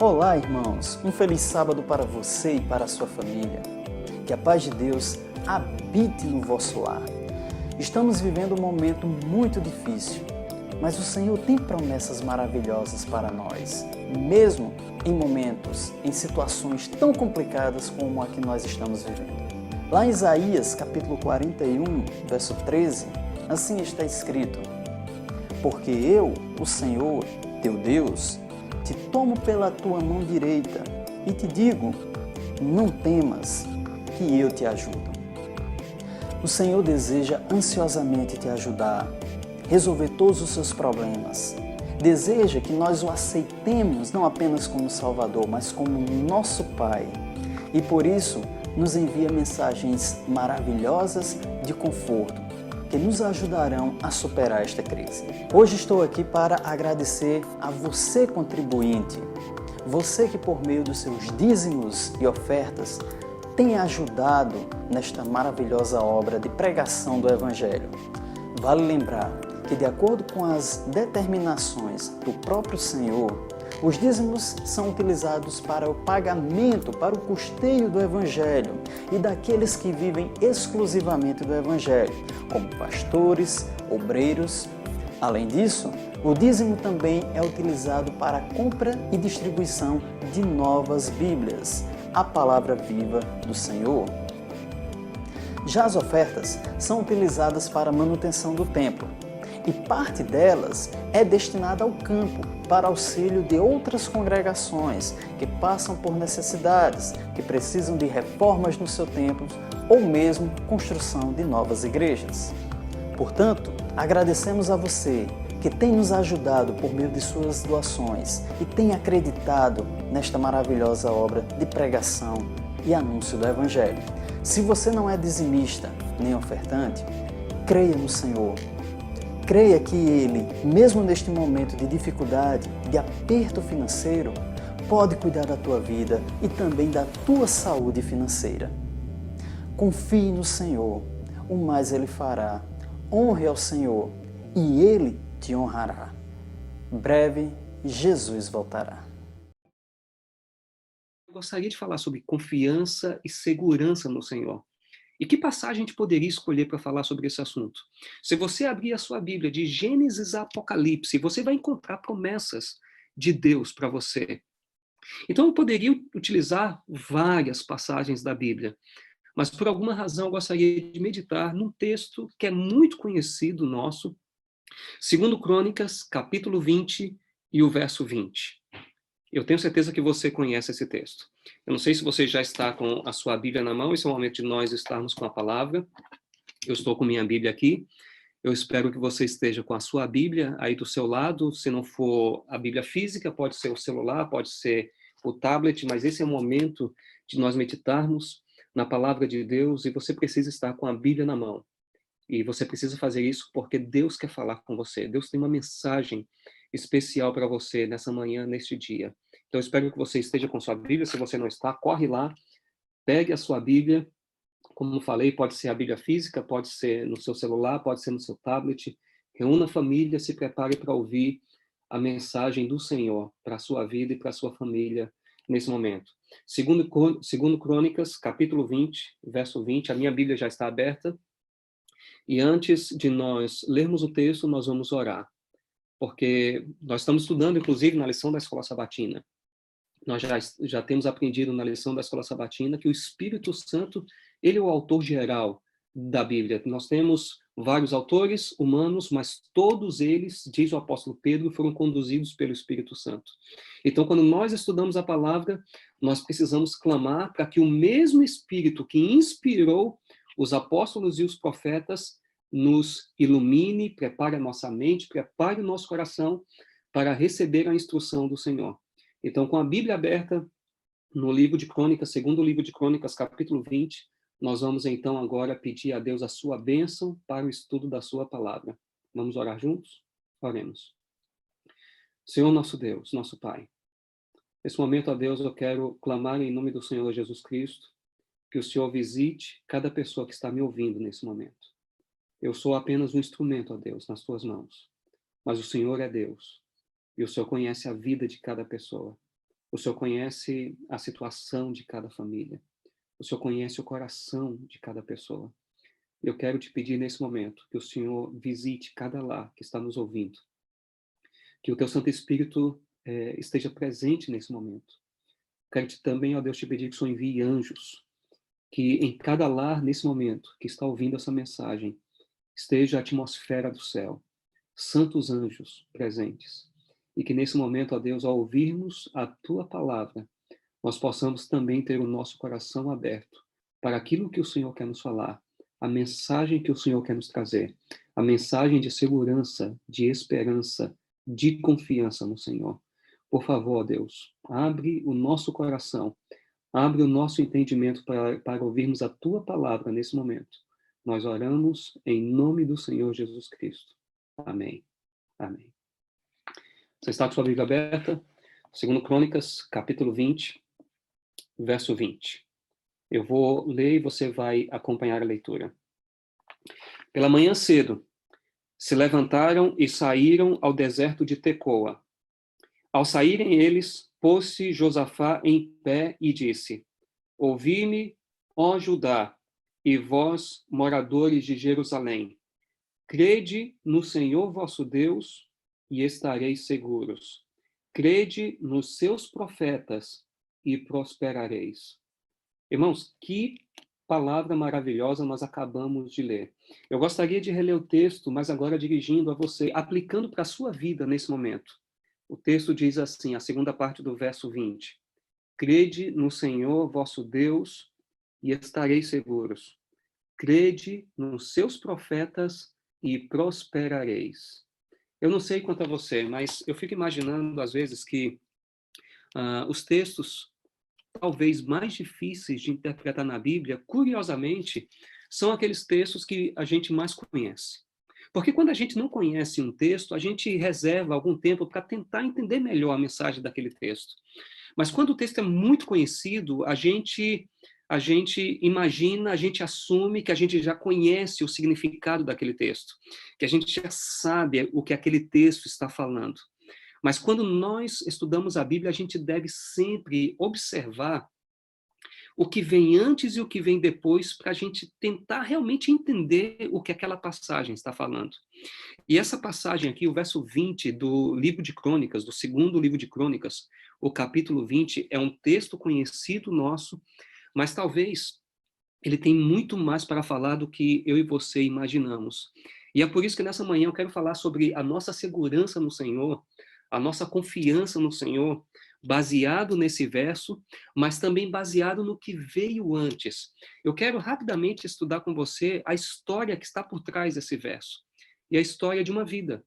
Olá, irmãos! Um feliz sábado para você e para a sua família. Que a paz de Deus habite no vosso lar. Estamos vivendo um momento muito difícil, mas o Senhor tem promessas maravilhosas para nós, mesmo em momentos, em situações tão complicadas como a que nós estamos vivendo. Lá em Isaías, capítulo 41, verso 13, assim está escrito: Porque eu, o Senhor, teu Deus, te tomo pela tua mão direita e te digo, não temas, que eu te ajudo. O Senhor deseja ansiosamente te ajudar, resolver todos os seus problemas. Deseja que nós o aceitemos não apenas como Salvador, mas como nosso Pai. E por isso nos envia mensagens maravilhosas de conforto, que nos ajudarão a superar esta crise. Hoje estou aqui para agradecer a você, contribuinte, você que por meio dos seus dízimos e ofertas tem ajudado nesta maravilhosa obra de pregação do Evangelho. Vale lembrar que, de acordo com as determinações do próprio Senhor, os dízimos são utilizados para o pagamento, para o custeio do Evangelho e daqueles que vivem exclusivamente do Evangelho, como pastores, obreiros. Além disso, o dízimo também é utilizado para a compra e distribuição de novas Bíblias, a palavra viva do Senhor. Já as ofertas são utilizadas para a manutenção do templo, e parte delas é destinada ao campo, para auxílio de outras congregações que passam por necessidades, que precisam de reformas no seu templo ou mesmo construção de novas igrejas. Portanto, agradecemos a você que tem nos ajudado por meio de suas doações e tem acreditado nesta maravilhosa obra de pregação e anúncio do Evangelho. Se você não é dizimista nem ofertante, creia no Senhor. Creia que Ele, mesmo neste momento de dificuldade, de aperto financeiro, pode cuidar da tua vida e também da tua saúde financeira. Confie no Senhor, o mais Ele fará. Honre ao Senhor e Ele te honrará. Breve, Jesus voltará. Eu gostaria de falar sobre confiança e segurança no Senhor. E que passagem a gente poderia escolher para falar sobre esse assunto? Se você abrir a sua Bíblia de Gênesis a Apocalipse, você vai encontrar promessas de Deus para você. Então eu poderia utilizar várias passagens da Bíblia, mas por alguma razão eu gostaria de meditar num texto que é muito conhecido nosso, segundo Crônicas, capítulo 20 e o verso 20. Eu tenho certeza que você conhece esse texto. Eu não sei se você já está com a sua Bíblia na mão, esse é o momento de nós estarmos com a palavra. Eu estou com minha Bíblia aqui. Eu espero que você esteja com a sua Bíblia aí do seu lado. Se não for a Bíblia física, pode ser o celular, pode ser o tablet, mas esse é o momento de nós meditarmos na palavra de Deus e você precisa estar com a Bíblia na mão. E você precisa fazer isso porque Deus quer falar com você. Deus tem uma mensagem especial para você nessa manhã, neste dia. Então, eu espero que você esteja com sua Bíblia. Se você não está, corre lá, pegue a sua Bíblia. Como falei, pode ser a Bíblia física, pode ser no seu celular, pode ser no seu tablet. Reúna a família, se prepare para ouvir a mensagem do Senhor para a sua vida e para a sua família nesse momento. Segundo Crônicas, capítulo 20, verso 20, a minha Bíblia já está aberta. E antes de nós lermos o texto, nós vamos orar, porque nós estamos estudando, inclusive, na lição da Escola Sabatina. Nós já temos aprendido na lição da Escola Sabatina que o Espírito Santo, ele é o autor geral da Bíblia. Nós temos vários autores humanos, mas todos eles, diz o apóstolo Pedro, foram conduzidos pelo Espírito Santo. Então, quando nós estudamos a palavra, nós precisamos clamar para que o mesmo Espírito que inspirou os apóstolos e os profetas nos ilumine, prepare a nossa mente, prepare o nosso coração para receber a instrução do Senhor. Então, com a Bíblia aberta, no livro de Crônicas, segundo livro de Crônicas, capítulo 20, nós vamos então agora pedir a Deus a sua bênção para o estudo da sua palavra. Vamos orar juntos? Oremos. Senhor nosso Deus, nosso Pai, nesse momento, ó Deus, eu quero clamar em nome do Senhor Jesus Cristo, que o Senhor visite cada pessoa que está me ouvindo nesse momento. Eu sou apenas um instrumento, ó Deus, nas tuas mãos. Mas o Senhor é Deus. E o Senhor conhece a vida de cada pessoa. O Senhor conhece a situação de cada família. O Senhor conhece o coração de cada pessoa. Eu quero te pedir nesse momento que o Senhor visite cada lar que está nos ouvindo. Que o teu Santo Espírito esteja presente nesse momento. Quero também, ó Deus, te pedir que o Senhor envie anjos. Que em cada lar, nesse momento, que está ouvindo essa mensagem, esteja a atmosfera do céu. Santos anjos presentes. E que nesse momento, ó Deus, ao ouvirmos a tua palavra, nós possamos também ter o nosso coração aberto para aquilo que o Senhor quer nos falar, a mensagem que o Senhor quer nos trazer, a mensagem de segurança, de esperança, de confiança no Senhor. Por favor, ó Deus, abre o nosso coração, abre o nosso entendimento para ouvirmos a tua palavra nesse momento. Nós oramos em nome do Senhor Jesus Cristo. Amém. Amém. Você está com sua Bíblia aberta? 2 Crônicas, capítulo 20, verso 20. Eu vou ler e você vai acompanhar a leitura. Pela manhã cedo, se levantaram e saíram ao deserto de Tecoa. Ao saírem eles, pôs-se Josafá em pé e disse: Ouvi-me, ó Judá, e vós, moradores de Jerusalém. Crede no Senhor vosso Deus e estareis seguros. Crede nos seus profetas e prosperareis. Irmãos, que palavra maravilhosa nós acabamos de ler. Eu gostaria de reler o texto, mas agora dirigindo a você, aplicando para a sua vida nesse momento. O texto diz assim, a segunda parte do verso 20. Crede no Senhor vosso Deus e estareis seguros. Crede nos seus profetas e prosperareis. Eu não sei quanto a você, mas eu fico imaginando, às vezes, que os textos talvez mais difíceis de interpretar na Bíblia, curiosamente, são aqueles textos que a gente mais conhece. Porque quando a gente não conhece um texto, a gente reserva algum tempo para tentar entender melhor a mensagem daquele texto. Mas quando o texto é muito conhecido, a gente imagina, a gente assume que a gente já conhece o significado daquele texto, que a gente já sabe o que aquele texto está falando. Mas quando nós estudamos a Bíblia, a gente deve sempre observar o que vem antes e o que vem depois, para a gente tentar realmente entender o que aquela passagem está falando. E essa passagem aqui, o verso 20 do livro de Crônicas, do segundo livro de Crônicas, o capítulo 20, é um texto conhecido nosso, mas talvez ele tem muito mais para falar do que eu e você imaginamos. E é por isso que nessa manhã eu quero falar sobre a nossa segurança no Senhor, a nossa confiança no Senhor, baseado nesse verso, mas também baseado no que veio antes. Eu quero rapidamente estudar com você a história que está por trás desse verso. E a história de uma vida,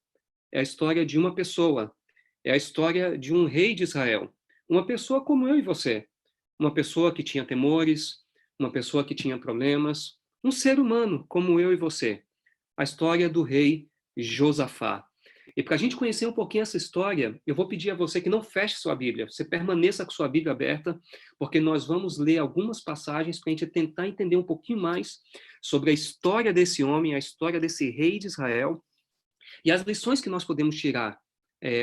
é a história de uma pessoa, é a história de um rei de Israel. Uma pessoa como eu e você, uma pessoa que tinha temores, uma pessoa que tinha problemas, um ser humano como eu e você. A história do rei Josafá. E para a gente conhecer um pouquinho essa história, eu vou pedir a você que não feche sua Bíblia, você permaneça com sua Bíblia aberta, porque nós vamos ler algumas passagens para a gente tentar entender um pouquinho mais sobre a história desse homem, a história desse rei de Israel, e as lições que nós podemos tirar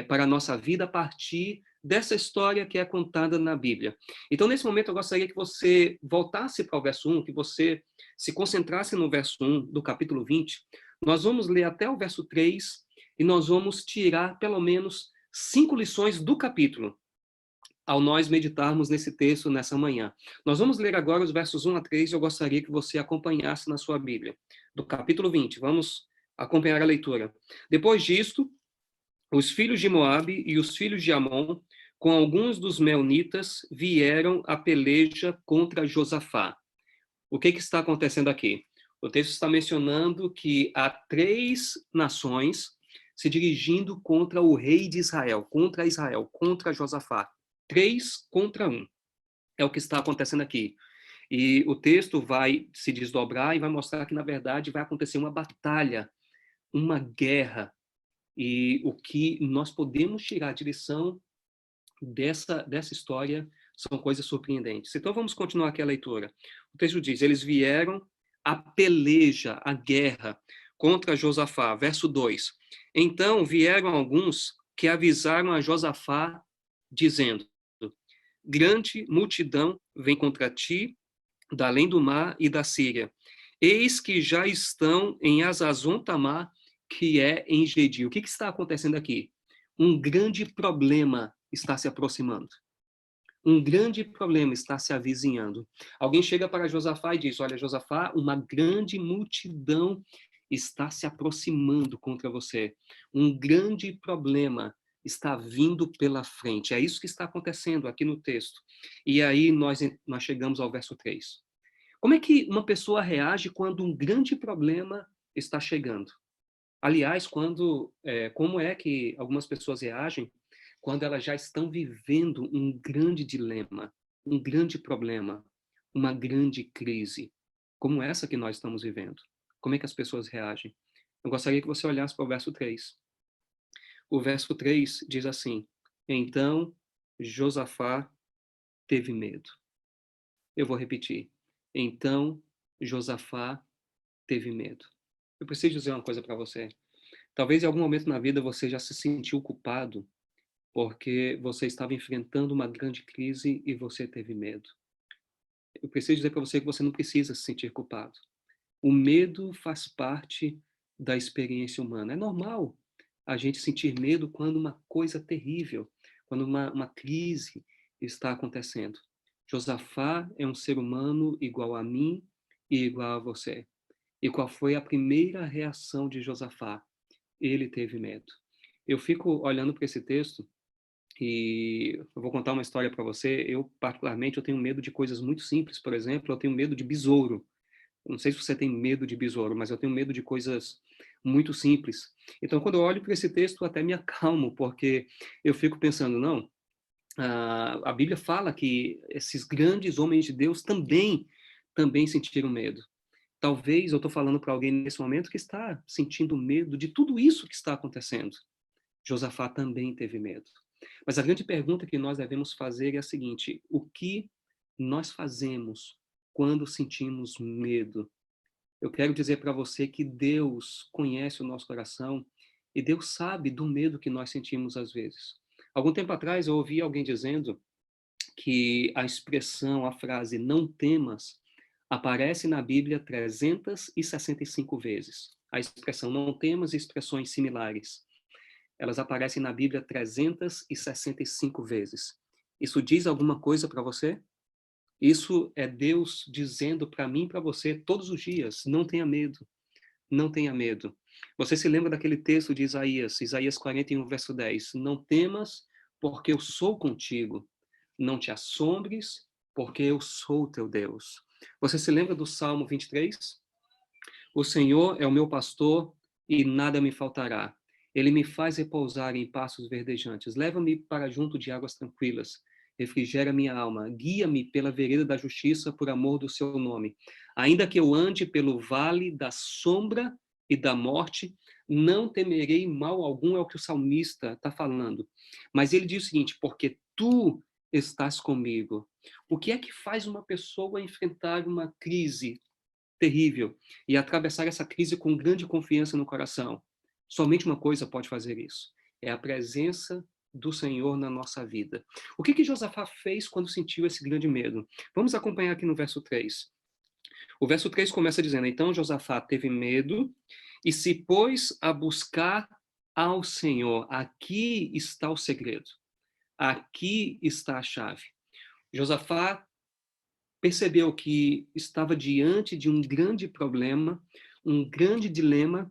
para a nossa vida a partir dessa história que é contada na Bíblia. Então, nesse momento, eu gostaria que você voltasse para o verso 1, que você se concentrasse no verso 1 do capítulo 20. Nós vamos ler até o verso 3 e nós vamos tirar pelo menos 5 lições do capítulo ao nós meditarmos nesse texto nessa manhã. Nós vamos ler agora os versos 1 a 3 e eu gostaria que você acompanhasse na sua Bíblia, do capítulo 20. Vamos acompanhar a leitura. Depois disto, os filhos de Moabe e os filhos de Amon, com alguns dos meunitas, vieram à peleja contra Josafá. O que está acontecendo aqui? O texto está mencionando que há 3 nações se dirigindo contra o rei de Israel, contra Josafá. 3 contra 1. É o que está acontecendo aqui. E o texto vai se desdobrar e vai mostrar que, na verdade, vai acontecer uma batalha, uma guerra. E o que nós podemos tirar de lição dessa história são coisas surpreendentes. Então, vamos continuar aqui a leitura. O texto diz, eles vieram à peleja, à guerra, contra Josafá. Verso 2. Então vieram alguns que avisaram a Josafá, dizendo, grande multidão vem contra ti, da além do mar e da Síria. Eis que já estão em Azazon Tamar, que é em Gedi. O que está acontecendo aqui? Um grande problema está se aproximando. Um grande problema está se avizinhando. Alguém chega para Josafá e diz: olha, Josafá, uma grande multidão está se aproximando contra você. Um grande problema está vindo pela frente. É isso que está acontecendo aqui no texto. E aí nós chegamos ao verso 3. Como é que uma pessoa reage quando um grande problema está chegando? Aliás, como é que algumas pessoas reagem quando elas já estão vivendo um grande dilema, um grande problema, uma grande crise, como essa que nós estamos vivendo? Como é que as pessoas reagem? Eu gostaria que você olhasse para o verso 3. O verso 3 diz assim: então Josafá teve medo. Eu vou repetir. Então Josafá teve medo. Eu preciso dizer uma coisa para você. Talvez em algum momento na vida você já se sentiu culpado porque você estava enfrentando uma grande crise e você teve medo. Eu preciso dizer para você que você não precisa se sentir culpado. O medo faz parte da experiência humana. É normal a gente sentir medo quando uma coisa terrível, quando uma crise está acontecendo. Josafá é um ser humano igual a mim e igual a você. E qual foi a primeira reação de Josafá? Ele teve medo. Eu fico olhando para esse texto e eu vou contar uma história para você. Eu, particularmente, eu tenho medo de coisas muito simples. Por exemplo, eu tenho medo de besouro. Eu não sei se você tem medo de besouro, mas eu tenho medo de coisas muito simples. Então, quando eu olho para esse texto, eu até me acalmo, porque eu fico pensando, não, a Bíblia fala que esses grandes homens de Deus também sentiram medo. Talvez eu estou falando para alguém nesse momento que está sentindo medo de tudo isso que está acontecendo. Josafá também teve medo. Mas a grande pergunta que nós devemos fazer é a seguinte: o que nós fazemos quando sentimos medo? Eu quero dizer para você que Deus conhece o nosso coração e Deus sabe do medo que nós sentimos às vezes. Algum tempo atrás eu ouvi alguém dizendo que a expressão, a frase "não temas" aparece na Bíblia 365 vezes. A expressão "não temas" e expressões similares, elas aparecem na Bíblia 365 vezes. Isso diz alguma coisa para você? Isso é Deus dizendo para mim e para você todos os dias: não tenha medo, não tenha medo. Você se lembra daquele texto de Isaías, Isaías 41, verso 10: não temas, porque eu sou contigo. Não te assombres, porque eu sou teu Deus. Você se lembra do Salmo 23? O Senhor é o meu pastor e nada me faltará. Ele me faz repousar em pastos verdejantes. Leva-me para junto de águas tranquilas. Refrigera minha alma. Guia-me pela vereda da justiça por amor do seu nome. Ainda que eu ande pelo vale da sombra e da morte, não temerei mal algum, é o que o salmista está falando. Mas ele diz o seguinte: porque tu estás comigo. O que é que faz uma pessoa enfrentar uma crise terrível e atravessar essa crise com grande confiança no coração? Somente uma coisa pode fazer isso: é a presença do Senhor na nossa vida. O que Josafá fez quando sentiu esse grande medo? Vamos acompanhar aqui no verso 3. O verso 3 começa dizendo: então Josafá teve medo e se pôs a buscar ao Senhor. Aqui está o segredo. Aqui está a chave. Josafá percebeu que estava diante de um grande problema, um grande dilema,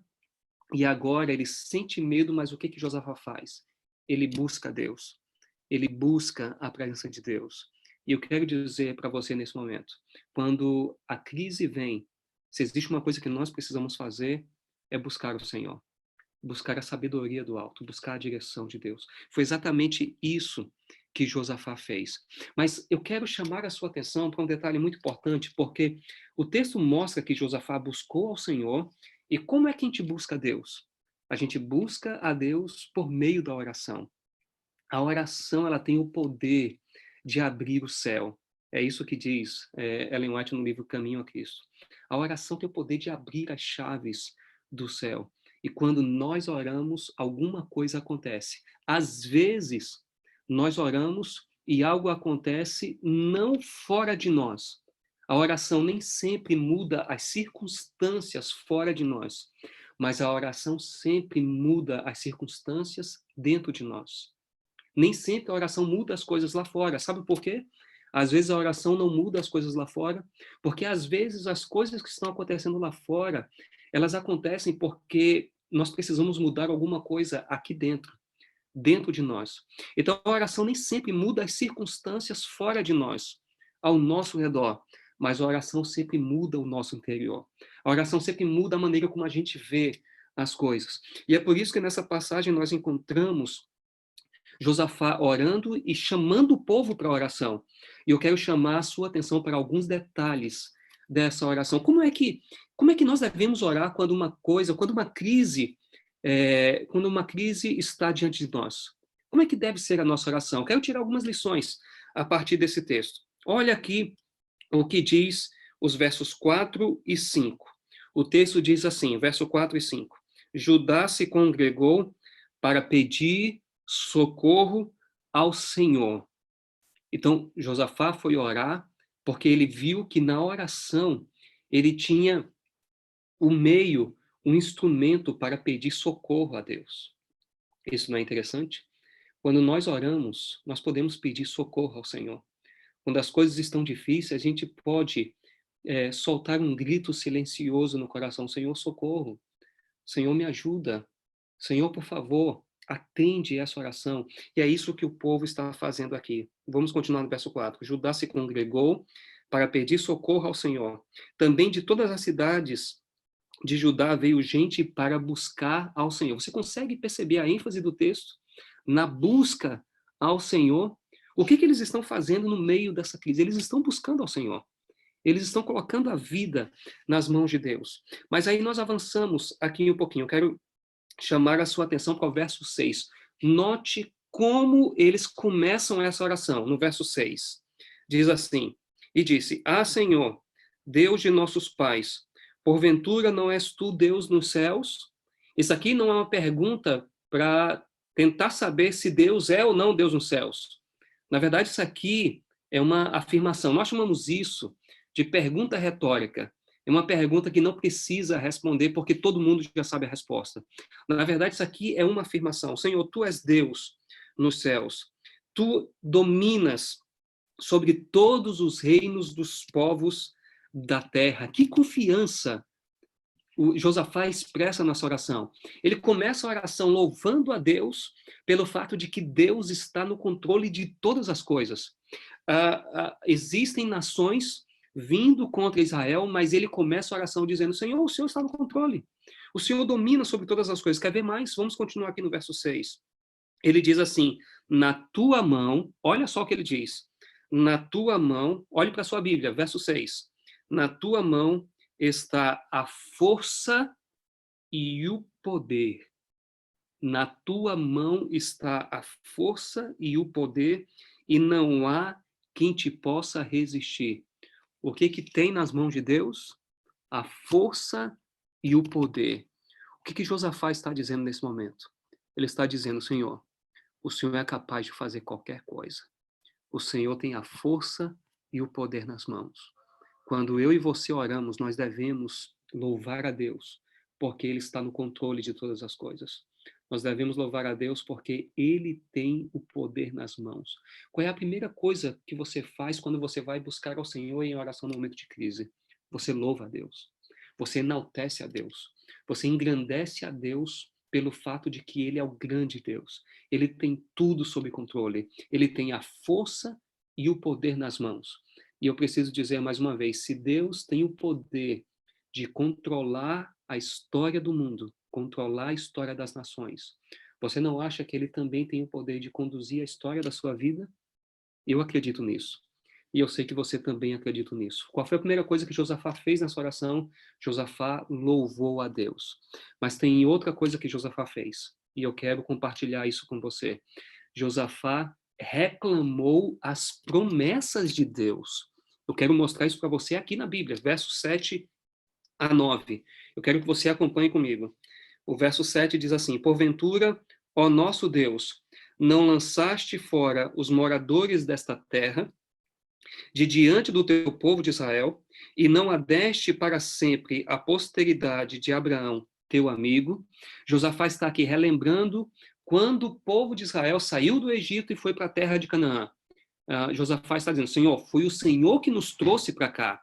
e agora ele sente medo, mas o que Josafá faz? Ele busca Deus. Ele busca a presença de Deus. E eu quero dizer para você nesse momento, quando a crise vem, se existe uma coisa que nós precisamos fazer, é buscar o Senhor. Buscar a sabedoria do alto, buscar a direção de Deus. Foi exatamente isso que Josafá fez. Mas eu quero chamar a sua atenção para um detalhe muito importante, porque o texto mostra que Josafá buscou ao Senhor. E como é que a gente busca a Deus? A gente busca a Deus por meio da oração. A oração, ela tem o poder de abrir o céu. É isso que diz Ellen White no livro Caminho a Cristo. A oração tem o poder de abrir as chaves do céu. E quando nós oramos, alguma coisa acontece. Às vezes, nós oramos e algo acontece não fora de nós. A oração nem sempre muda as circunstâncias fora de nós, mas a oração sempre muda as circunstâncias dentro de nós. Nem sempre a oração muda as coisas lá fora. Sabe por quê? Às vezes a oração não muda as coisas lá fora, porque às vezes as coisas que estão acontecendo lá fora, elas acontecem porque nós precisamos mudar alguma coisa aqui dentro de nós. Então a oração nem sempre muda as circunstâncias fora de nós, ao nosso redor, mas a oração sempre muda o nosso interior. A oração sempre muda a maneira como a gente vê as coisas. E é por isso que nessa passagem nós encontramos Josafá orando e chamando o povo para a oração. E eu quero chamar a sua atenção para alguns detalhes dessa oração. Como é que nós devemos orar quando quando uma crise está diante de nós? Como é que deve ser a nossa oração? Quero tirar algumas lições a partir desse texto. Olha aqui o que diz os versos 4 e 5. O texto diz assim, verso 4 e 5. Judá se congregou para pedir socorro ao Senhor. Então, Josafá foi orar porque ele viu que na oração ele tinha o meio, um instrumento para pedir socorro a Deus. Isso não é interessante? Quando nós oramos, nós podemos pedir socorro ao Senhor. Quando as coisas estão difíceis, a gente pode soltar um grito silencioso no coração: Senhor, socorro. Senhor, me ajuda. Senhor, por favor, atende essa oração. E é isso que o povo está fazendo aqui. Vamos continuar no verso 4. Judá se congregou para pedir socorro ao Senhor. Também de todas as cidades de Judá veio gente para buscar ao Senhor. Você consegue perceber a ênfase do texto na busca ao Senhor? O que eles estão fazendo no meio dessa crise? Eles estão buscando ao Senhor. Eles estão colocando a vida nas mãos de Deus. Mas aí nós avançamos aqui um pouquinho. Eu quero chamar a sua atenção para o verso 6. Note como eles começam essa oração. No verso 6, diz assim: E disse, Senhor, Deus de nossos pais, porventura não és tu Deus nos céus? Isso aqui não é uma pergunta para tentar saber se Deus é ou não Deus nos céus. Na verdade, isso aqui é uma afirmação. Nós chamamos isso de pergunta retórica. É uma pergunta que não precisa responder, porque todo mundo já sabe a resposta. Na verdade, isso aqui é uma afirmação. Senhor, tu és Deus nos céus. Tu dominas sobre todos os reinos dos povos da terra. Que confiança o Josafá expressa nessa oração. Ele começa a oração louvando a Deus pelo fato de que Deus está no controle de todas as coisas. Existem nações vindo contra Israel, mas ele começa a oração dizendo: Senhor, o Senhor está no controle. O Senhor domina sobre todas as coisas. Quer ver mais? Vamos continuar aqui no verso 6. Ele diz assim: na tua mão, olha só o que ele diz. Na tua mão, olhe para a sua Bíblia, verso 6. Na tua mão está a força e o poder. Na tua mão está a força e o poder, e não há quem te possa resistir. O que tem nas mãos de Deus? A força e o poder. O que Josafá está dizendo nesse momento? Ele está dizendo: Senhor, o Senhor é capaz de fazer qualquer coisa. O Senhor tem a força e o poder nas mãos. Quando eu e você oramos, nós devemos louvar a Deus, porque Ele está no controle de todas as coisas. Nós devemos louvar a Deus porque Ele tem o poder nas mãos. Qual é a primeira coisa que você faz quando você vai buscar ao Senhor em oração no momento de crise? Você louva a Deus. Você enaltece a Deus. Você engrandece a Deus pelo fato de que Ele é o grande Deus. Ele tem tudo sob controle. Ele tem a força e o poder nas mãos. E eu preciso dizer mais uma vez, se Deus tem o poder de controlar a história do mundo, controlar a história das nações, você não acha que Ele também tem o poder de conduzir a história da sua vida? Eu acredito nisso. E eu sei que você também acredita nisso. Qual foi a primeira coisa que Josafá fez nessa oração? Josafá louvou a Deus. Mas tem outra coisa que Josafá fez, e eu quero compartilhar isso com você. Josafá reclamou as promessas de Deus. Eu quero mostrar isso para você aqui na Bíblia, versos 7 a 9. Eu quero que você acompanhe comigo. O verso 7 diz assim: Porventura, ó nosso Deus, não lançaste fora os moradores desta terra, de diante do teu povo de Israel, e não a deste para sempre a posteridade de Abraão, teu amigo. Josafá está aqui relembrando quando o povo de Israel saiu do Egito e foi para a terra de Canaã. Josafá está dizendo, Senhor, foi o Senhor que nos trouxe para cá.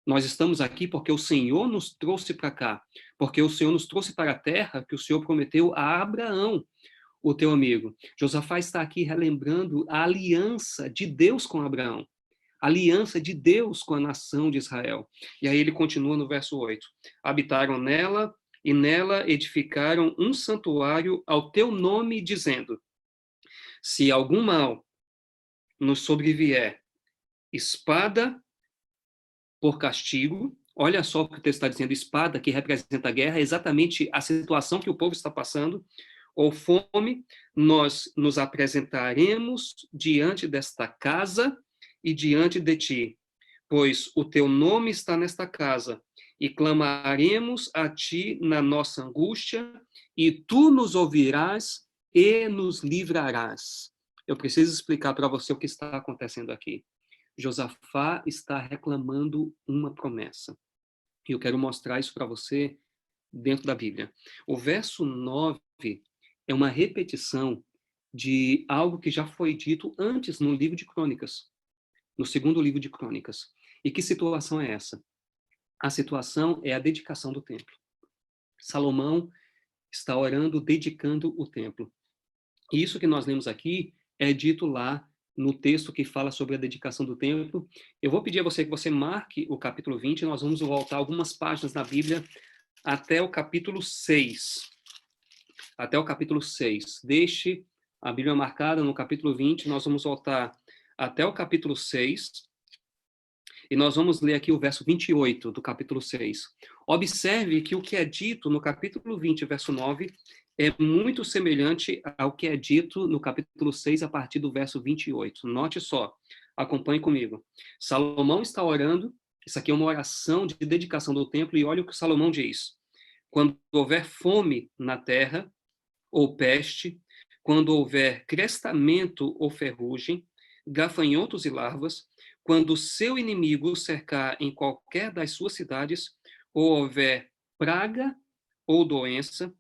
Nós estamos aqui porque o Senhor nos trouxe para cá, porque o Senhor nos trouxe para a terra que o Senhor prometeu a Abraão, o teu amigo. Josafá está aqui relembrando a aliança de Deus com Abraão, a aliança de Deus com a nação de Israel. E aí ele continua no verso 8. Habitaram nela e nela edificaram um santuário ao teu nome, dizendo, se algum mal nos sobrevier, espada por castigo. Olha só o que o texto está dizendo, espada, que representa a guerra, é exatamente a situação que o povo está passando, ou fome, nós nos apresentaremos diante desta casa e diante de ti, pois o teu nome está nesta casa, e clamaremos a ti na nossa angústia, e tu nos ouvirás e nos livrarás. Eu preciso explicar para você o que está acontecendo aqui. Josafá está reclamando uma promessa. E eu quero mostrar isso para você dentro da Bíblia. O verso 9 é uma repetição de algo que já foi dito antes no livro de Crônicas, no segundo livro de Crônicas. E que situação é essa? A situação é a dedicação do templo. Salomão está orando, dedicando o templo. E isso que nós lemos aqui é dito lá no texto que fala sobre a dedicação do templo. Eu vou pedir a você que você marque o capítulo 20, nós vamos voltar algumas páginas na Bíblia até o capítulo 6. Até o capítulo 6. Deixe a Bíblia marcada no capítulo 20, nós vamos voltar até o capítulo 6, e nós vamos ler aqui o verso 28 do capítulo 6. Observe que o que é dito no capítulo 20, verso 9, é muito semelhante ao que é dito no capítulo 6, a partir do verso 28. Note só, acompanhe comigo. Salomão está orando, isso aqui é uma oração de dedicação do templo, e olha o que Salomão diz. Quando houver fome na terra, ou peste, quando houver crestamento ou ferrugem, gafanhotos e larvas, quando o seu inimigo cercar em qualquer das suas cidades, ou houver praga ou doença,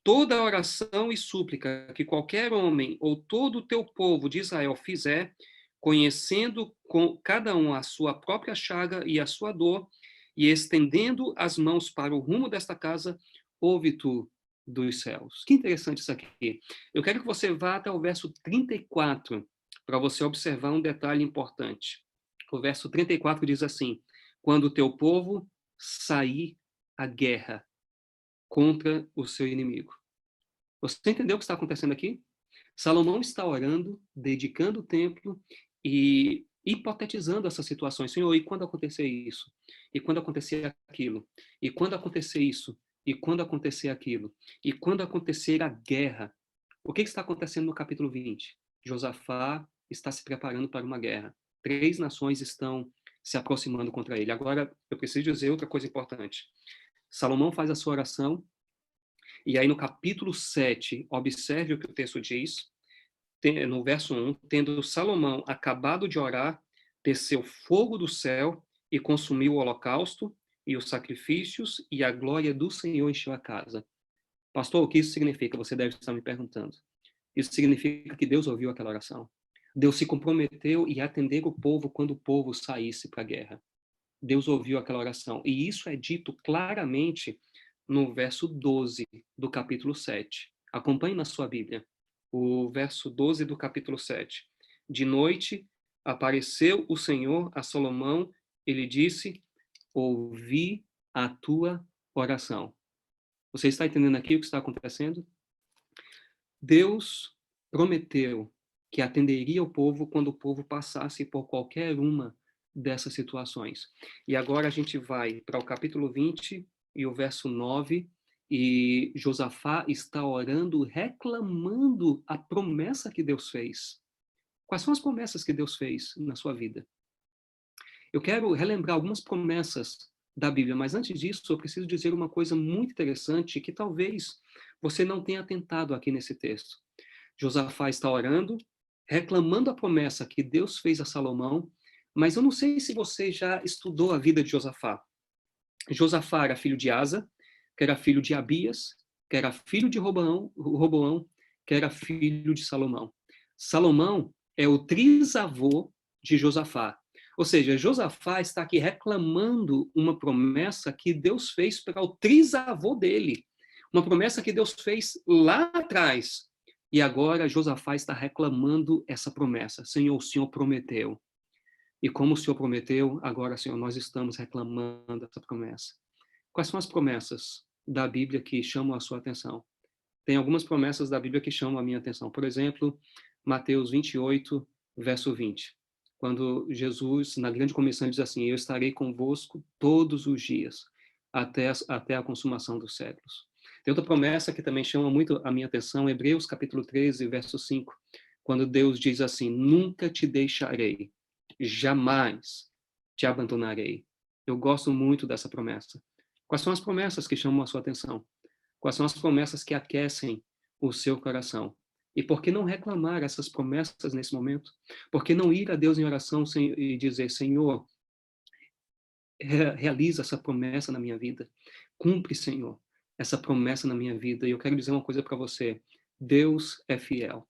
toda oração e súplica que qualquer homem ou todo o teu povo de Israel fizer, conhecendo com cada um a sua própria chaga e a sua dor, e estendendo as mãos para o rumo desta casa, ouve tu dos céus. Que interessante isso aqui. Eu quero que você vá até o verso 34, para você observar um detalhe importante. O verso 34 diz assim, quando o teu povo sair à guerra contra o seu inimigo. Você entendeu o que está acontecendo aqui? Salomão está orando, dedicando o templo e hipotetizando essas situações. Senhor, e quando acontecer isso? E quando acontecer aquilo? E quando acontecer isso? E quando acontecer aquilo? E quando acontecer a guerra? O que está acontecendo no capítulo 20? Josafá está se preparando para uma guerra. 3 nações estão se aproximando contra ele. Agora, eu preciso dizer outra coisa importante. Salomão faz a sua oração, e aí no capítulo 7, observe o que o texto diz, no verso 1, tendo Salomão acabado de orar, desceu fogo do céu e consumiu o holocausto e os sacrifícios, e a glória do Senhor encheu a casa. Pastor, o que isso significa? Você deve estar me perguntando. Isso significa que Deus ouviu aquela oração. Deus se comprometeu em atender o povo quando o povo saísse para a guerra. Deus ouviu aquela oração. E isso é dito claramente no verso 12 do capítulo 7. Acompanhe na sua Bíblia. O verso 12 do capítulo 7. De noite apareceu o Senhor a Salomão, ele disse, ouvi a tua oração. Você está entendendo aqui o que está acontecendo? Deus prometeu que atenderia o povo quando o povo passasse por qualquer uma dessas situações. E agora a gente vai para o capítulo 20 e o verso 9, e Josafá está orando, reclamando a promessa que Deus fez. Quais são as promessas que Deus fez na sua vida? Eu quero relembrar algumas promessas da Bíblia, mas antes disso eu preciso dizer uma coisa muito interessante que talvez você não tenha atentado aqui nesse texto. Josafá está orando, reclamando a promessa que Deus fez a Salomão, mas eu não sei se você já estudou a vida de Josafá. Josafá era filho de Asa, que era filho de Abias, que era filho de Roboão, que era filho de Salomão. Salomão é o trisavô de Josafá. Ou seja, Josafá está aqui reclamando uma promessa que Deus fez para o trisavô dele. Uma promessa que Deus fez lá atrás. E agora Josafá está reclamando essa promessa. Senhor, o Senhor prometeu. E como o Senhor prometeu, agora, Senhor, nós estamos reclamando essa promessa. Quais são as promessas da Bíblia que chamam a sua atenção? Tem algumas promessas da Bíblia que chamam a minha atenção. Por exemplo, Mateus 28, verso 20. Quando Jesus, na grande comissão, diz assim: eu estarei convosco todos os dias, até a consumação dos séculos. Tem outra promessa que também chama muito a minha atenção, Hebreus capítulo 13, verso 5, quando Deus diz assim: nunca te deixarei, jamais te abandonarei. Eu gosto muito dessa promessa. Quais são as promessas que chamam a sua atenção? Quais são as promessas que aquecem o seu coração? E por que não reclamar essas promessas nesse momento? Por que não ir a Deus em oração e dizer: Senhor, realiza essa promessa na minha vida. Cumpre, Senhor, essa promessa na minha vida. E eu quero dizer uma coisa para você. Deus é fiel.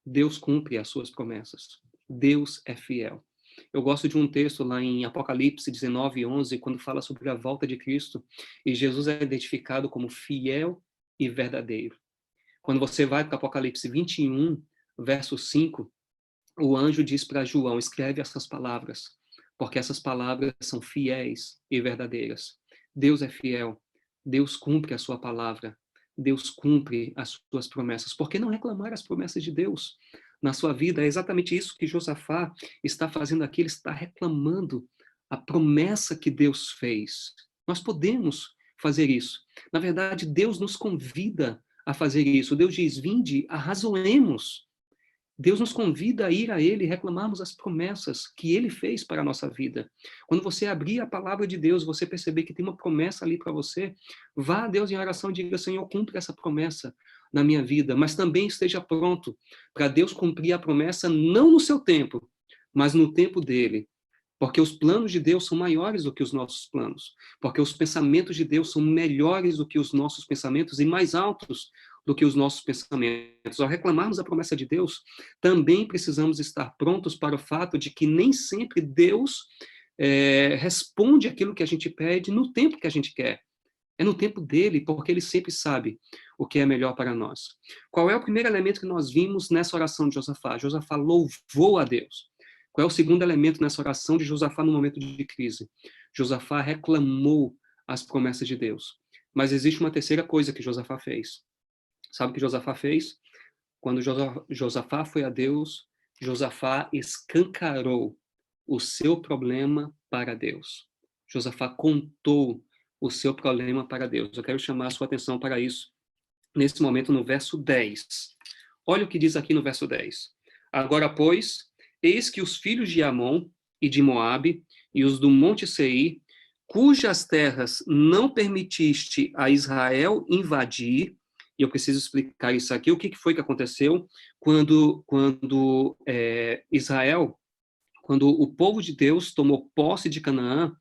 Deus cumpre as suas promessas. Deus é fiel. Eu gosto de um texto lá em Apocalipse 19, 11, quando fala sobre a volta de Cristo, e Jesus é identificado como fiel e verdadeiro. Quando você vai para Apocalipse 21, verso 5, o anjo diz para João: escreve essas palavras, porque essas palavras são fiéis e verdadeiras. Deus é fiel, Deus cumpre a sua palavra, Deus cumpre as suas promessas. Por que não reclamar as promessas de Deus na sua vida? É exatamente isso que Josafá está fazendo aqui, ele está reclamando a promessa que Deus fez. Nós podemos fazer isso. Na verdade, Deus nos convida a fazer isso. Deus diz: vinde, arrazoemos. Deus nos convida a ir a Ele e reclamarmos as promessas que Ele fez para a nossa vida. Quando você abrir a palavra de Deus, você perceber que tem uma promessa ali para você, vá a Deus em oração e diga: Senhor, cumpre essa promessa na minha vida, mas também esteja pronto para Deus cumprir a promessa não no seu tempo, mas no tempo dele. Porque os planos de Deus são maiores do que os nossos planos. Porque os pensamentos de Deus são melhores do que os nossos pensamentos e mais altos do que os nossos pensamentos. Ao reclamarmos a promessa de Deus, também precisamos estar prontos para o fato de que nem sempre Deus responde aquilo que a gente pede no tempo que a gente quer. É no tempo dele, porque ele sempre sabe o que é melhor para nós. Qual é o primeiro elemento que nós vimos nessa oração de Josafá? Josafá louvou a Deus. Qual é o segundo elemento nessa oração de Josafá no momento de crise? Josafá reclamou as promessas de Deus. Mas existe uma terceira coisa que Josafá fez. Sabe o que Josafá fez? Quando Josafá foi a Deus, Josafá escancarou o seu problema para Deus. Josafá contou o seu problema para Deus. Eu quero chamar a sua atenção para isso nesse momento no verso 10. Olha o que diz aqui no verso 10. Agora, pois, eis que os filhos de Amon e de Moabe e os do monte Seir, cujas terras não permitiste a Israel invadir, e eu preciso explicar isso aqui, o que foi que aconteceu quando Israel, quando o povo de Deus tomou posse de Canaã,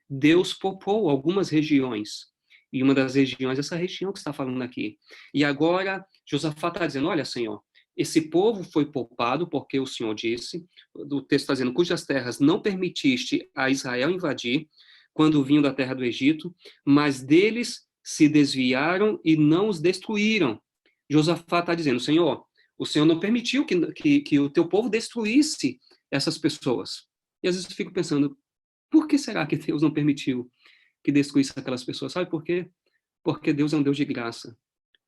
Deus poupou algumas regiões. E uma das regiões, essa região que está falando aqui. E agora, Josafá está dizendo: olha, Senhor, esse povo foi poupado porque o Senhor disse, o texto está dizendo, cujas terras não permitiste a Israel invadir, quando vinham da terra do Egito, mas deles se desviaram e não os destruíram. Josafá está dizendo: Senhor, o Senhor não permitiu que o teu povo destruísse essas pessoas. E às vezes eu fico pensando, por que será que Deus não permitiu que destruísse aquelas pessoas? Sabe por quê? Porque Deus é um Deus de graça.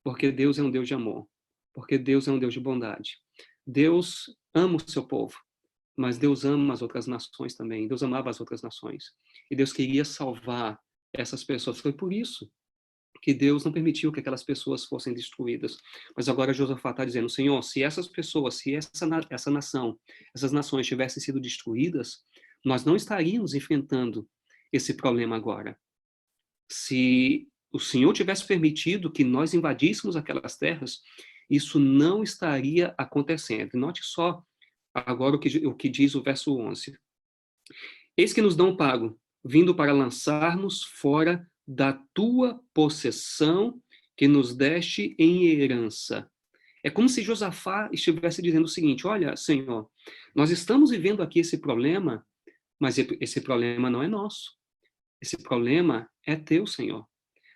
Porque Deus é um Deus de amor. Porque Deus é um Deus de bondade. Deus ama o seu povo, mas Deus ama as outras nações também. Deus amava as outras nações. E Deus queria salvar essas pessoas. Foi por isso que Deus não permitiu que aquelas pessoas fossem destruídas. Mas agora Josafá está dizendo: Senhor, se essas pessoas, se essa nação, essas nações tivessem sido destruídas, nós não estaríamos enfrentando esse problema agora. Se o Senhor tivesse permitido que nós invadíssemos aquelas terras, isso não estaria acontecendo. Note só agora o que diz o verso 11. Eis que nos dão pago, vindo para lançar-nos fora da tua possessão que nos deste em herança. É como se Josafá estivesse dizendo o seguinte: olha, Senhor, nós estamos vivendo aqui esse problema, mas esse problema não é nosso. Esse problema é teu, Senhor.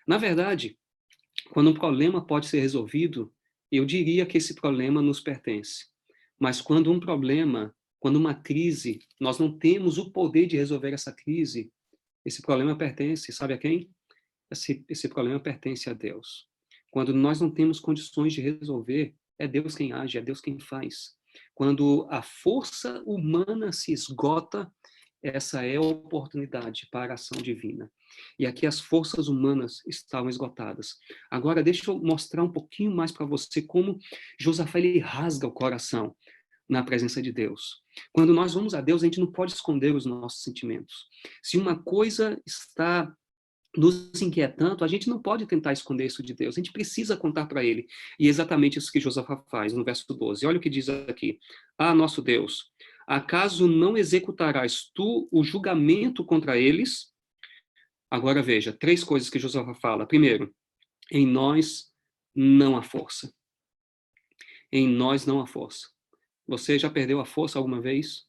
Na verdade, quando um problema pode ser resolvido, eu diria que esse problema nos pertence. Mas quando uma crise, nós não temos o poder de resolver essa crise, esse problema pertence, sabe a quem? Esse problema pertence a Deus. Quando nós não temos condições de resolver, é Deus quem age, é Deus quem faz. Quando a força humana se esgota, essa é a oportunidade para a ação divina. E aqui as forças humanas estavam esgotadas. Agora, deixa eu mostrar um pouquinho mais para você como Josafá ele rasga o coração na presença de Deus. Quando nós vamos a Deus, a gente não pode esconder os nossos sentimentos. Se uma coisa está nos inquietando, a gente não pode tentar esconder isso de Deus. A gente precisa contar para Ele. E é exatamente isso que Josafá faz no verso 12. Olha o que diz aqui. Ah, nosso Deus, acaso não executarás tu o julgamento contra eles? Agora veja, 3 coisas que Josafá fala. Primeiro, em nós não há força. Em nós não há força. Você já perdeu a força alguma vez?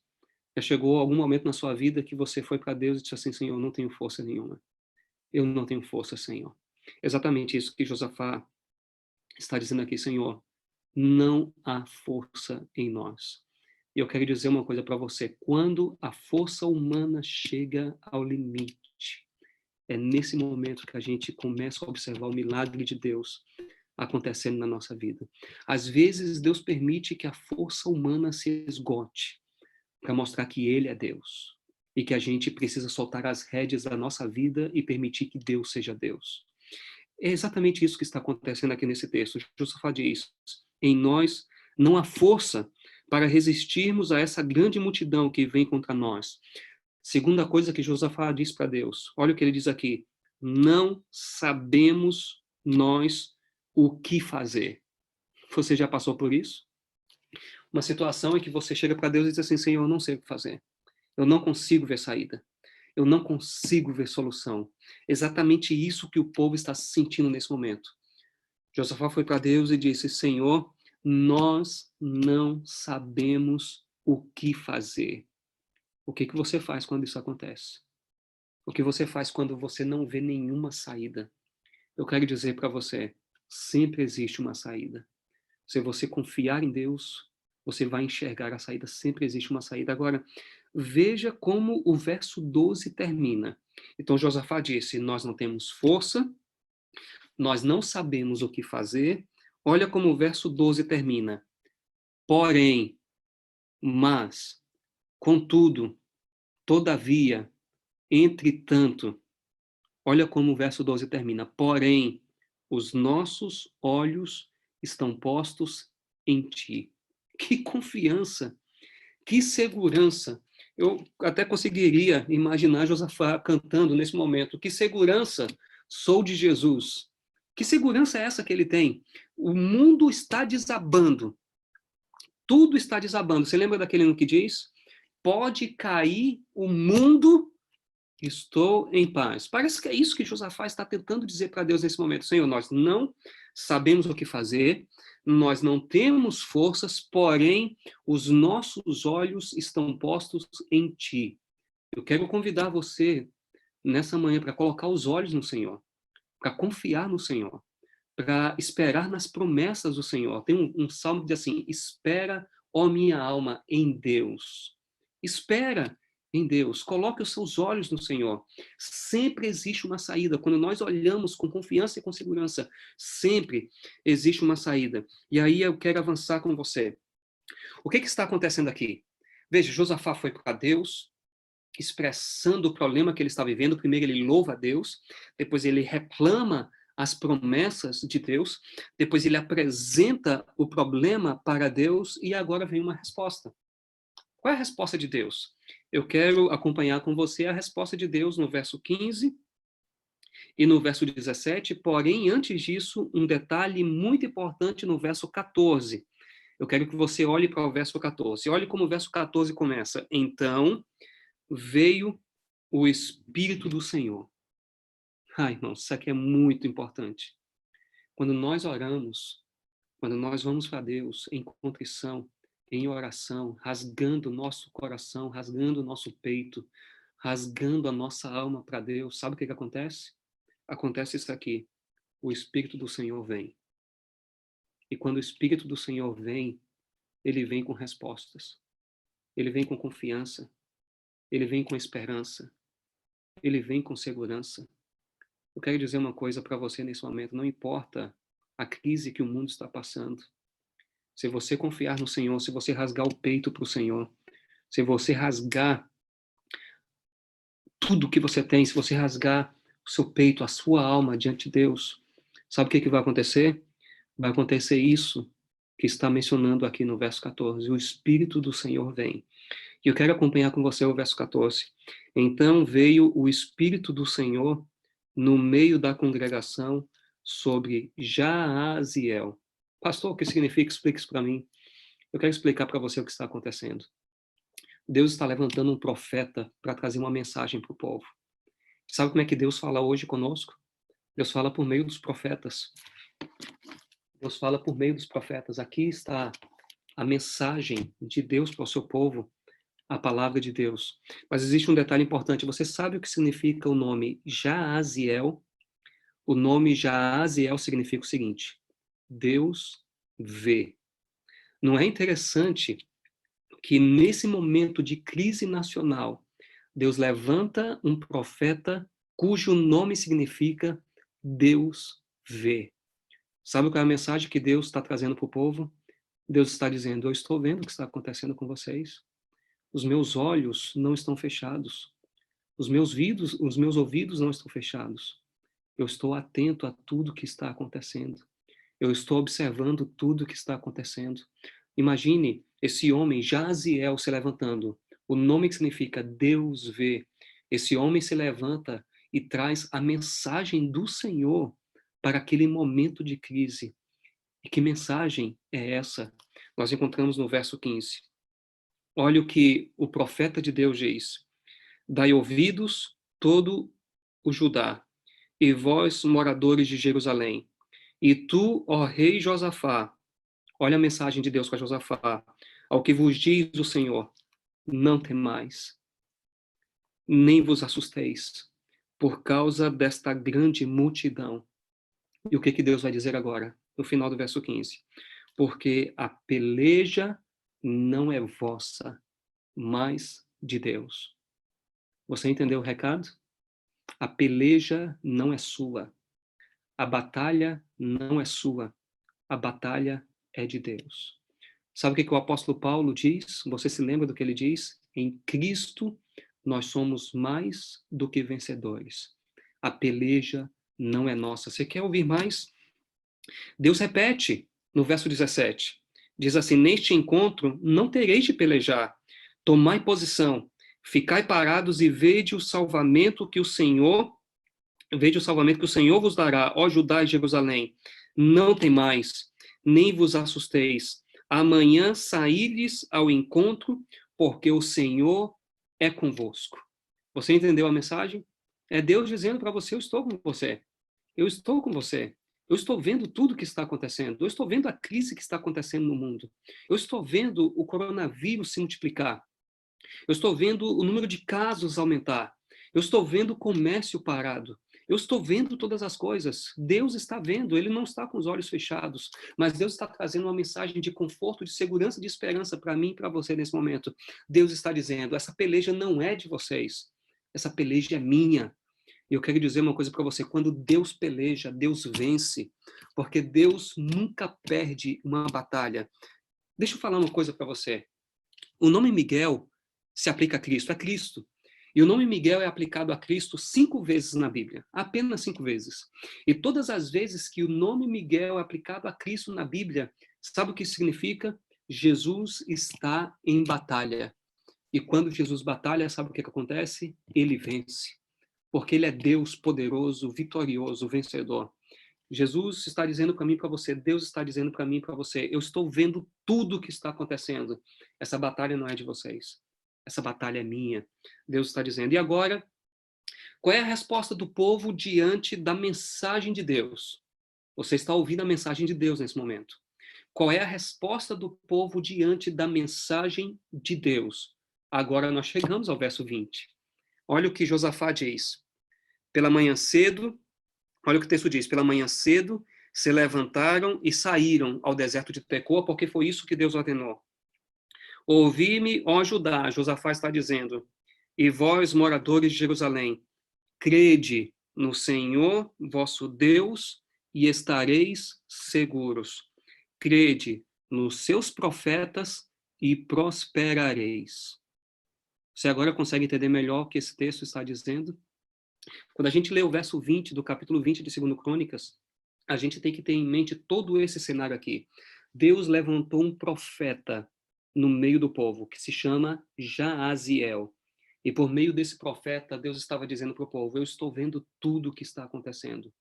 Já chegou algum momento na sua vida que você foi para Deus e disse assim: Senhor, eu não tenho força nenhuma. Eu não tenho força, Senhor. Exatamente isso que Josafá está dizendo aqui, Senhor. Não há força em nós. E eu quero dizer uma coisa para você. Quando a força humana chega ao limite, é nesse momento que a gente começa a observar o milagre de Deus acontecendo na nossa vida. Às vezes, Deus permite que a força humana se esgote para mostrar que Ele é Deus e que a gente precisa soltar as rédeas da nossa vida e permitir que Deus seja Deus. É exatamente isso que está acontecendo aqui nesse texto. Josafá diz: em nós não há força para resistirmos a essa grande multidão que vem contra nós. Segunda coisa que Josafá diz para Deus, olha o que ele diz aqui: não sabemos nós o que fazer. Você já passou por isso? Uma situação em que você chega para Deus e diz assim: Senhor, eu não sei o que fazer. Eu não consigo ver saída. Eu não consigo ver solução. Exatamente isso que o povo está sentindo nesse momento. Josafá foi para Deus e disse: Senhor, nós não sabemos o que fazer. O que você faz quando isso acontece? O que você faz quando você não vê nenhuma saída? Eu quero dizer para você, sempre existe uma saída. Se você confiar em Deus, você vai enxergar a saída, sempre existe uma saída. Agora, veja como o verso 12 termina. Então, Josafá disse: nós não temos força, nós não sabemos o que fazer. Olha como o verso 12 termina. Porém, mas, contudo, todavia, entretanto, olha como o verso 12 termina. Porém, os nossos olhos estão postos em ti. Que confiança, que segurança. Eu até conseguiria imaginar Josafá cantando nesse momento. Que segurança sou de Jesus. Que segurança é essa que ele tem? O mundo está desabando. Tudo está desabando. Você lembra daquele no que diz? Pode cair o mundo, estou em paz. Parece que é isso que Josafá está tentando dizer para Deus nesse momento. Senhor, nós não sabemos o que fazer, nós não temos forças, porém, os nossos olhos estão postos em Ti. Eu quero convidar você, nessa manhã, para colocar os olhos no Senhor, para confiar no Senhor, para esperar nas promessas do Senhor. Tem um salmo que diz assim: espera, ó minha alma, em Deus. Espera em Deus, coloque os seus olhos no Senhor. Sempre existe uma saída. Quando nós olhamos com confiança e com segurança, sempre existe uma saída. E aí eu quero avançar com você. O que está acontecendo aqui? Veja, Josafá foi para Deus, expressando o problema que ele está vivendo. Primeiro ele louva a Deus, depois ele reclama as promessas de Deus, depois ele apresenta o problema para Deus e agora vem uma resposta. Qual é a resposta de Deus? Eu quero acompanhar com você a resposta de Deus no verso 15 E no verso 17, porém, antes disso, um detalhe muito importante no verso 14. Eu quero que você olhe para o verso 14. Olhe como o verso 14 começa. Então veio o Espírito do Senhor. Ai, irmãos, isso aqui é muito importante. Quando nós oramos, quando nós vamos para Deus em contrição, em oração, rasgando o nosso coração, rasgando o nosso peito, rasgando a nossa alma para Deus, sabe o que acontece? Acontece isso aqui. O Espírito do Senhor vem. E quando o Espírito do Senhor vem, ele vem com respostas. Ele vem com confiança. Ele vem com esperança. Ele vem com segurança. Eu quero dizer uma coisa para você nesse momento. Não importa a crise que o mundo está passando. Se você confiar no Senhor, se você rasgar o peito para o Senhor, se você rasgar tudo que você tem, se você rasgar o seu peito, a sua alma diante de Deus, sabe o que vai acontecer? Vai acontecer isso que está mencionando aqui no verso 14. O Espírito do Senhor vem. E eu quero acompanhar com você o verso 14. Então veio o Espírito do Senhor no meio da congregação sobre Jaaziel. Pastor, o que significa? Explique isso para mim. Eu quero explicar para você o que está acontecendo. Deus está levantando um profeta para trazer uma mensagem para o povo. Sabe como é que Deus fala hoje conosco? Deus fala por meio dos profetas. Deus fala por meio dos profetas. Aqui está a mensagem de Deus para o seu povo, a palavra de Deus. Mas existe um detalhe importante. Você sabe o que significa o nome Jaaziel? O nome Jaaziel significa o seguinte: Deus vê. Não é interessante que nesse momento de crise nacional, Deus levanta um profeta cujo nome significa Deus vê. Sabe qual é a mensagem que Deus está trazendo para o povo? Deus está dizendo: eu estou vendo o que está acontecendo com vocês. Os meus olhos não estão fechados. Os meus ouvidos não estão fechados. Eu estou atento a tudo que está acontecendo. Eu estou observando tudo que está acontecendo. Imagine esse homem, Jaziel, se levantando. O nome que significa Deus vê. Esse homem se levanta e traz a mensagem do Senhor para aquele momento de crise. E que mensagem é essa? Nós encontramos no verso 15. Olha o que o profeta de Deus diz. Dai ouvidos todo o Judá, e vós, moradores de Jerusalém. E tu, ó rei Josafá, olha a mensagem de Deus para Josafá. Ao que vos diz o Senhor, não temais, nem vos assusteis, por causa desta grande multidão. E o que Deus vai dizer agora, no final do verso 15? Porque a peleja não é vossa, mas de Deus. Você entendeu o recado? A peleja não é sua. A batalha não é sua. A batalha é de Deus. Sabe o que o apóstolo Paulo diz? Você se lembra do que ele diz? Em Cristo nós somos mais do que vencedores. A peleja não é nossa. Você quer ouvir mais? Deus repete no verso 17. Diz assim: neste encontro não tereis de pelejar. Tomai posição, ficai parados e vede o salvamento que o Senhor vos dará, ó Judá e Jerusalém. Não temais, nem vos assusteis. Amanhã saídes ao encontro, porque o Senhor é convosco. Você entendeu a mensagem? É Deus dizendo para você: eu estou com você. Eu estou com você. Eu estou vendo tudo o que está acontecendo. Eu estou vendo a crise que está acontecendo no mundo. Eu estou vendo o coronavírus se multiplicar. Eu estou vendo o número de casos aumentar. Eu estou vendo o comércio parado. Eu estou vendo todas as coisas. Deus está vendo, ele não está com os olhos fechados, mas Deus está trazendo uma mensagem de conforto, de segurança, de esperança para mim e para você nesse momento. Deus está dizendo: essa peleja não é de vocês, essa peleja é minha. E eu quero dizer uma coisa para você: quando Deus peleja, Deus vence, porque Deus nunca perde uma batalha. Deixa eu falar uma coisa para você. O nome Miguel se aplica a Cristo, é Cristo. E o nome Miguel é aplicado a Cristo 5 vezes na Bíblia, apenas 5 vezes. E todas as vezes que o nome Miguel é aplicado a Cristo na Bíblia, sabe o que significa? Jesus está em batalha. E quando Jesus batalha, sabe o que acontece? Ele vence. porque ele é Deus poderoso, vitorioso, vencedor. Jesus está dizendo para mim e para você, Deus está dizendo para mim e para você, eu estou vendo tudo o que está acontecendo. Essa batalha não é de vocês. Essa batalha é minha. Deus está dizendo. E agora, qual é a resposta do povo diante da mensagem de Deus? Você está ouvindo a mensagem de Deus nesse momento. Qual é a resposta do povo diante da mensagem de Deus? Agora nós chegamos ao verso 20. Olha o que Josafá diz. Pela manhã cedo, olha o que o texto diz, pela manhã cedo se levantaram e saíram ao deserto de Tecoa, porque foi isso que Deus ordenou. Ouvi-me, ó Judá, Josafá está dizendo, e vós, moradores de Jerusalém, crede no Senhor, vosso Deus, e estareis seguros. Crede nos seus profetas e prosperareis. Você agora consegue entender melhor o que esse texto está dizendo? Quando a gente lê o verso 20 do capítulo 20 de 2 Crônicas, a gente tem que ter em mente todo esse cenário aqui. Deus levantou um profeta no meio do povo, que se chama Jaaziel. E por meio desse profeta, Deus estava dizendo para o povo, eu estou vendo tudo o que está acontecendo.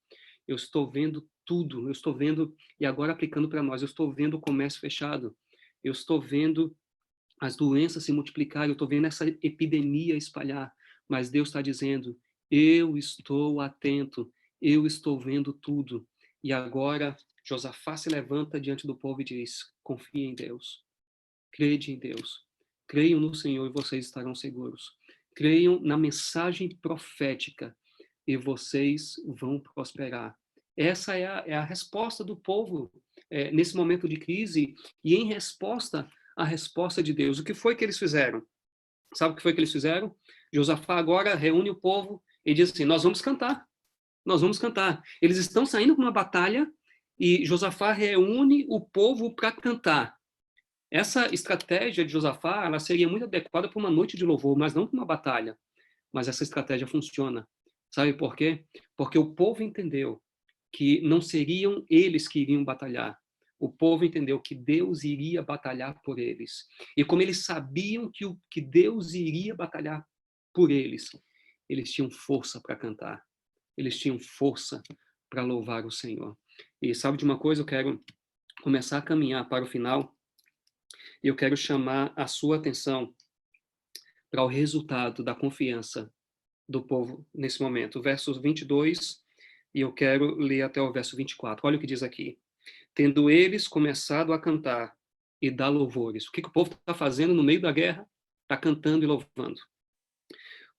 Eu estou vendo tudo, eu estou vendo, e agora aplicando para nós, eu estou vendo o comércio fechado, eu estou vendo as doenças se multiplicarem, eu estou vendo essa epidemia espalhar, mas Deus está dizendo, eu estou atento, eu estou vendo tudo. E agora, Josafá se levanta diante do povo e diz, confia em Deus, crede em Deus, creiam no Senhor e vocês estarão seguros. Creiam na mensagem profética e vocês vão prosperar. Essa é a resposta do povo nesse momento de crise e em resposta à resposta de Deus. O que foi que eles fizeram? Sabe o que foi que eles fizeram? Josafá agora reúne o povo e diz assim, nós vamos cantar. Nós vamos cantar. Eles estão saindo para uma batalha e Josafá reúne o povo para cantar. Essa estratégia de Josafá, ela seria muito adequada para uma noite de louvor, mas não para uma batalha. Mas essa estratégia funciona. Sabe por quê? Porque o povo entendeu que não seriam eles que iriam batalhar. O povo entendeu que Deus iria batalhar por eles. E como eles sabiam que Deus iria batalhar por eles tinham força para cantar. Eles tinham força para louvar o Senhor. E sabe de uma coisa? Eu quero começar a caminhar para o final. E eu quero chamar a sua atenção para o resultado da confiança do povo nesse momento. Versos 22, e eu quero ler até o verso 24. Olha o que diz aqui. Tendo eles começado a cantar e dar louvores. O que o povo está fazendo no meio da guerra? Está cantando e louvando.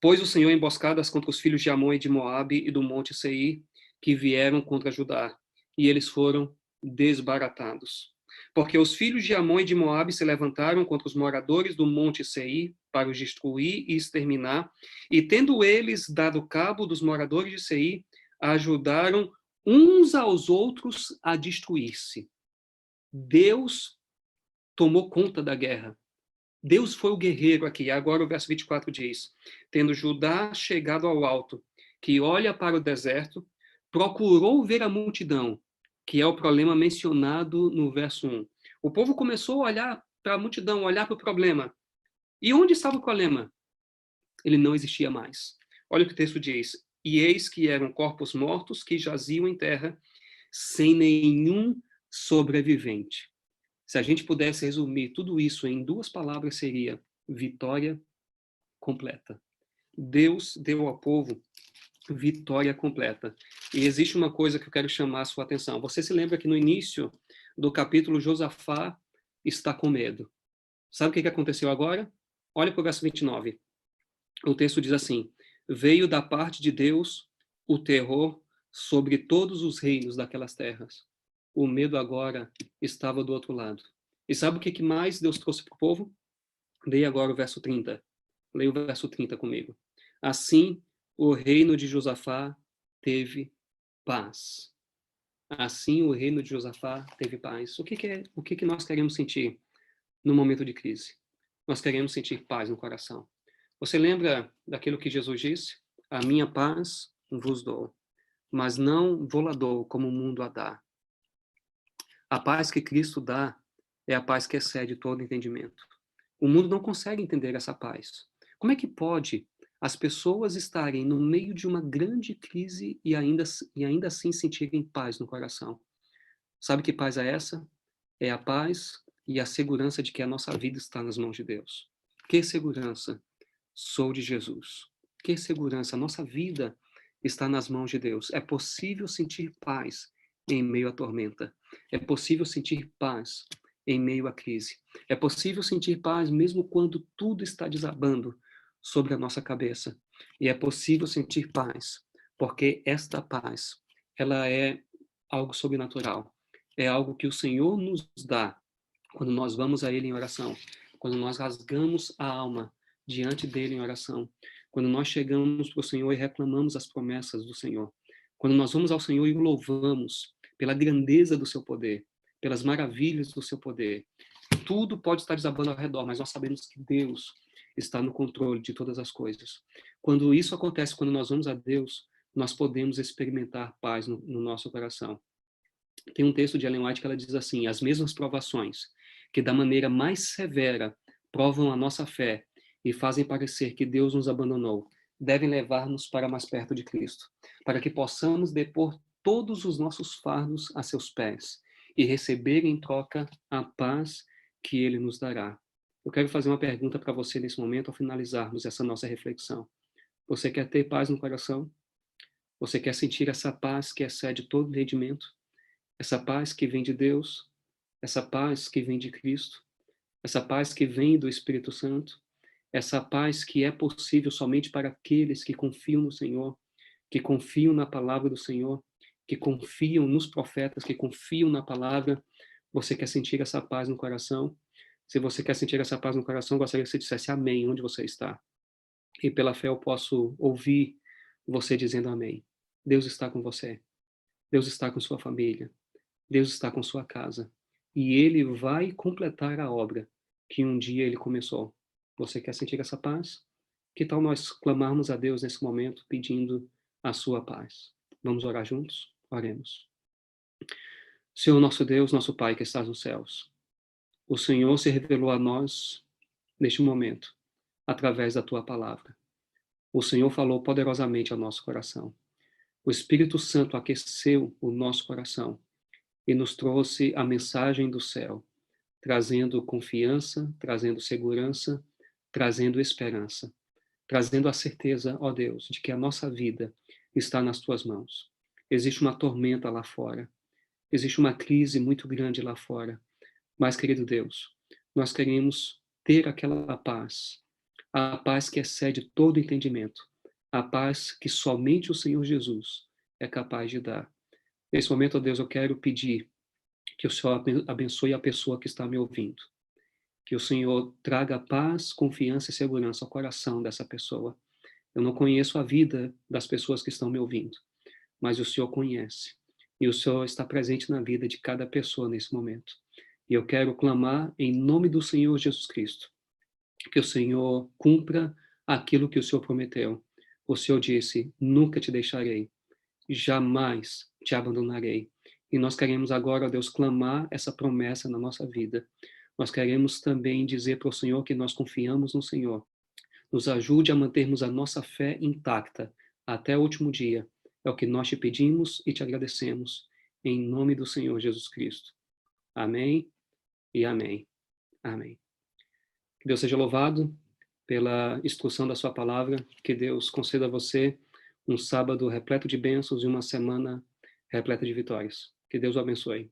Pôs o Senhor emboscadas contra os filhos de Amon e de Moabe e do monte Seir, que vieram contra Judá, e eles foram desbaratados. Porque os filhos de Amon e de Moabe se levantaram contra os moradores do monte Seir para os destruir e exterminar, e tendo eles dado cabo dos moradores de Seir, ajudaram uns aos outros a destruir-se. Deus tomou conta da guerra. Deus foi o guerreiro aqui. Agora o verso 24 diz, tendo Judá chegado ao alto, que olha para o deserto, procurou ver a multidão, que é o problema mencionado no verso 1. O povo começou a olhar para a multidão, olhar para o problema. E onde estava o problema? Ele não existia mais. Olha o que o texto diz. E eis que eram corpos mortos que jaziam em terra, sem nenhum sobrevivente. Se a gente pudesse resumir tudo isso em duas palavras, seria vitória completa. Deus deu ao povo vitória completa. E existe uma coisa que eu quero chamar a sua atenção. Você se lembra que no início do capítulo, Josafá está com medo. Sabe o que aconteceu agora? Olha para o verso 29. O texto diz assim, veio da parte de Deus o terror sobre todos os reinos daquelas terras. O medo agora estava do outro lado. E sabe o que mais Deus trouxe para o povo? Leia agora o verso 30. Leia o verso 30 comigo. Assim, o reino de Josafá teve paz. Assim, o reino de Josafá teve paz. O que nós queremos sentir no momento de crise? Nós queremos sentir paz no coração. Você lembra daquilo que Jesus disse? A minha paz vos dou, mas não vou lá dou como o mundo a dá. A paz que Cristo dá é a paz que excede todo entendimento. O mundo não consegue entender essa paz. Como é que pode as pessoas estarem no meio de uma grande crise e ainda assim sentirem paz no coração. Sabe que paz é essa? É a paz e a segurança de que a nossa vida está nas mãos de Deus. Que segurança? Sou de Jesus. Que segurança? A nossa vida está nas mãos de Deus. É possível sentir paz em meio à tormenta. É possível sentir paz em meio à crise. É possível sentir paz mesmo quando tudo está desabando sobre a nossa cabeça. E é possível sentir paz, porque esta paz, ela é algo sobrenatural. É algo que o Senhor nos dá quando nós vamos a Ele em oração, quando nós rasgamos a alma diante dele em oração, quando nós chegamos para o Senhor e reclamamos as promessas do Senhor, quando nós vamos ao Senhor e o louvamos pela grandeza do seu poder, pelas maravilhas do seu poder. Tudo pode estar desabando ao redor, mas nós sabemos que Deus está no controle de todas as coisas. Quando isso acontece, quando nós vamos a Deus, nós podemos experimentar paz no nosso coração. Tem um texto de Ellen White que ela diz assim: as mesmas provações que da maneira mais severa provam a nossa fé e fazem parecer que Deus nos abandonou, devem levar-nos para mais perto de Cristo, para que possamos depor todos os nossos fardos a seus pés e receber em troca a paz que ele nos dará. Eu quero fazer uma pergunta para você nesse momento, ao finalizarmos essa nossa reflexão. Você quer ter paz no coração? Você quer sentir essa paz que excede todo entendimento? Essa paz que vem de Deus, essa paz que vem de Cristo, essa paz que vem do Espírito Santo, essa paz que é possível somente para aqueles que confiam no Senhor, que confiam na palavra do Senhor, que confiam nos profetas, que confiam na palavra. Você quer sentir essa paz no coração? Se você quer sentir essa paz no coração, gostaria que você dissesse amém, onde você está. E pela fé eu posso ouvir você dizendo amém. Deus está com você. Deus está com sua família. Deus está com sua casa. E Ele vai completar a obra que um dia Ele começou. Você quer sentir essa paz? Que tal nós clamarmos a Deus nesse momento, pedindo a sua paz? Vamos orar juntos? Oremos. Senhor nosso Deus, nosso Pai que estás nos céus, o Senhor se revelou a nós neste momento, através da Tua palavra. O Senhor falou poderosamente ao nosso coração. O Espírito Santo aqueceu o nosso coração e nos trouxe a mensagem do céu, trazendo confiança, trazendo segurança, trazendo esperança, trazendo a certeza, ó Deus, de que a nossa vida está nas Tuas mãos. Existe uma tormenta lá fora, existe uma crise muito grande lá fora, mas, querido Deus, nós queremos ter aquela paz, a paz que excede todo entendimento, a paz que somente o Senhor Jesus é capaz de dar. Nesse momento, ó Deus, eu quero pedir que o Senhor abençoe a pessoa que está me ouvindo. Que o Senhor traga paz, confiança e segurança ao coração dessa pessoa. Eu não conheço a vida das pessoas que estão me ouvindo, mas o Senhor conhece. E o Senhor está presente na vida de cada pessoa nesse momento. E eu quero clamar em nome do Senhor Jesus Cristo, que o Senhor cumpra aquilo que o Senhor prometeu. O Senhor disse: nunca te deixarei, jamais te abandonarei. E nós queremos agora, ó Deus, clamar essa promessa na nossa vida. Nós queremos também dizer para o Senhor que nós confiamos no Senhor. Nos ajude a mantermos a nossa fé intacta até o último dia. É o que nós te pedimos e te agradecemos. Em nome do Senhor Jesus Cristo. Amém e amém. Amém. Que Deus seja louvado pela instrução da sua palavra. Que Deus conceda a você um sábado repleto de bênçãos e uma semana repleta de vitórias. Que Deus o abençoe.